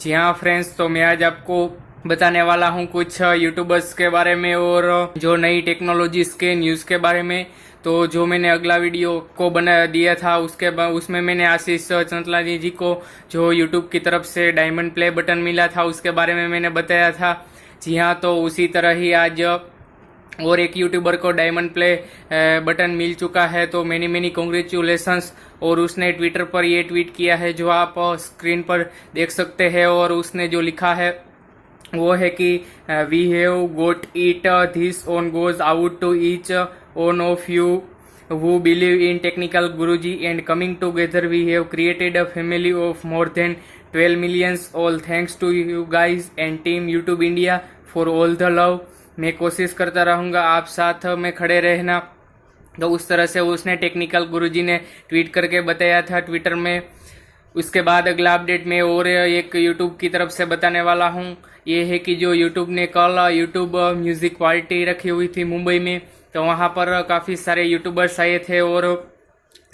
जी हाँ फ्रेंड्स, तो मैं आज आपको बताने वाला हूँ कुछ यूट्यूबर्स के बारे में और जो नई टेक्नोलॉजीज के न्यूज़ के बारे में। तो जो मैंने अगला वीडियो को बना दिया था उसमें मैंने आशीष चंचलानी जी को जो यूट्यूब की तरफ से डायमंड प्ले बटन मिला था उसके बारे में मैंने बताया था। जी हाँ, तो उसी तरह ही आज और एक यूट्यूबर को डायमंड प्ले बटन मिल चुका है। तो मैनी कॉन्ग्रेचुलेशंस। और उसने ट्विटर पर ये ट्वीट किया है जो आप स्क्रीन पर देख सकते हैं। और उसने जो लिखा है वो है कि we have got it this on goes out to each one of you who believe in technical Guruji and coming together we have created a family of more than 12 millions. All thanks to you guys and team YouTube India for all the love. मैं कोशिश करता रहूँगा आप साथ में खड़े रहना। तो उस तरह से उसने टेक्निकल गुरुजी ने ट्वीट करके बताया था ट्विटर में। उसके बाद अगला अपडेट में और एक यूट्यूब की तरफ से बताने वाला हूँ। ये है कि जो यूट्यूब ने कल यूट्यूब म्यूजिक पार्टी रखी हुई थी मुंबई में, तो वहाँ पर काफ़ी सारे यूट्यूबर्स आए थे। और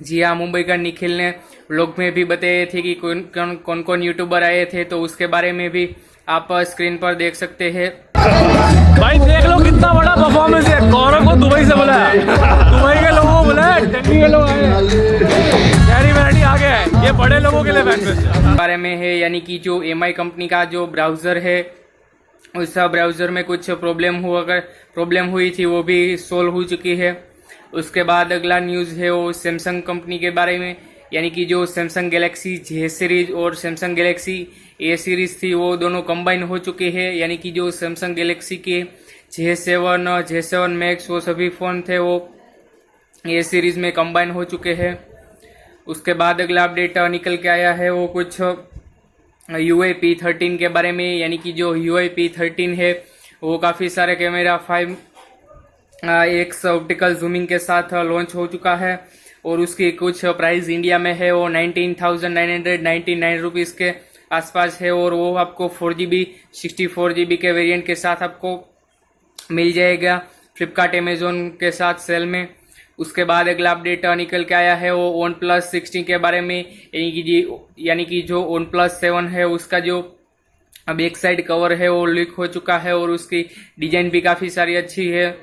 जी हाँ, मुंबई का निखिल ने व्लॉग में भी बताए थे कि कौन कौन यूट्यूबर आए थे। तो उसके बारे में भी आप स्क्रीन पर देख सकते हैं। भाई देख लो कितना बड़ा परफॉर्मेंस है। गौरव को दुबई से बुलाया, दुबई के लोगों को बुलाया, दिल्ली के लोग आए, शहरी वैरायटी आ गया है। ये बड़े लोगों के लिए फैन बारे में है, यानी कि जो MI कंपनी का जो ब्राउजर है उस ब्राउजर में कुछ प्रॉब्लम हुई थी, वो भी सोल्व हो चुकी है। उसके बाद अगला न्यूज़ है वो सैमसंग कंपनी के बारे में, यानी कि जो सैमसंग गैलेक्सी J सीरीज और सैमसंग गैलेक्सी A सीरीज थी वो दोनों कंबाइन हो चुके हैं। यानी कि जो सैमसंग गैलेक्सी के J7 मैक्स वो सभी फ़ोन थे वो A सीरीज में कंबाइन हो चुके हैं। उसके बाद अगला अपडेट निकल के आया है वो कुछ UI P13 के बारे में, यानी कि जो UI P13 है वो काफ़ी सारे कैमरा 5x ऑप्टिकल जूमिंग के साथ लॉन्च हो चुका है। और उसकी कुछ प्राइस इंडिया में है वो 19,999 रुपीज़ के आसपास है। और वो आपको 4GB 64GB के वेरिएंट के साथ आपको मिल जाएगा फ्लिपकार्ट अमेजोन के साथ सेल में। उसके बाद अगला अपडेट निकल के आया है वो OnePlus 16 के बारे में, यानी कि जो OnePlus 7 है उसका जो बैक साइड कवर है वो लीक हो चुका है और उसकी डिजाइन भी काफ़ी सारी अच्छी है।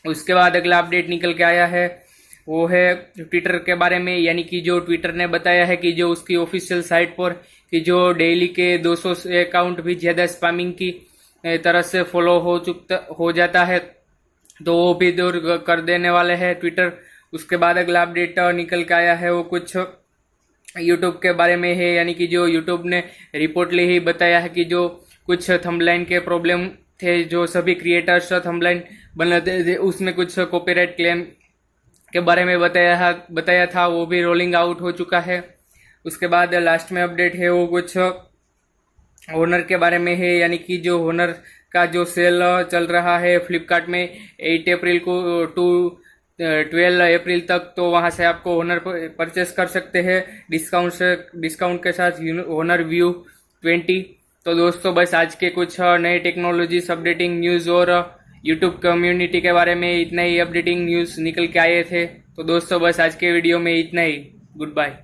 उसके बाद अगला अपडेट निकल के आया है वो है ट्विटर के बारे में, यानी कि जो ट्विटर ने बताया है कि जो उसकी ऑफिशियल साइट पर कि जो डेली के 200 अकाउंट भी ज़्यादा स्पैमिंग की तरह से फॉलो हो जाता है, तो वो भी दूर कर देने वाले हैं ट्विटर। उसके बाद अगला अपडेट निकल के आया है वो कुछ यूट्यूब के बारे में है, यानी कि जो यूट्यूब ने रिपोर्टली ही बताया है कि जो कुछ थंबनेल के प्रॉब्लम थे, जो सभी क्रिएटर्स थंबनेल बनाते थे उसमें कुछ कॉपीराइट क्लेम के बारे में बताया था, वो भी रोलिंग आउट हो चुका है। उसके बाद लास्ट में अपडेट है वो कुछ होनर के बारे में है, यानी कि जो होनर का जो सेल चल रहा है फ्लिपकार्ट में 8 अप्रैल को टू 12 अप्रैल तक, तो वहां से आपको होनर परचेस कर सकते हैं डिस्काउंट के साथ होनर व्यू 20। तो दोस्तों बस आज के कुछ नए टेक्नोलॉजीज अपडेटिंग न्यूज़ और यूट्यूब कम्युनिटी के बारे में इतना ही अपडेटिंग न्यूज़ निकल के आए थे। तो दोस्तों बस आज के वीडियो में इतना ही। Good bye.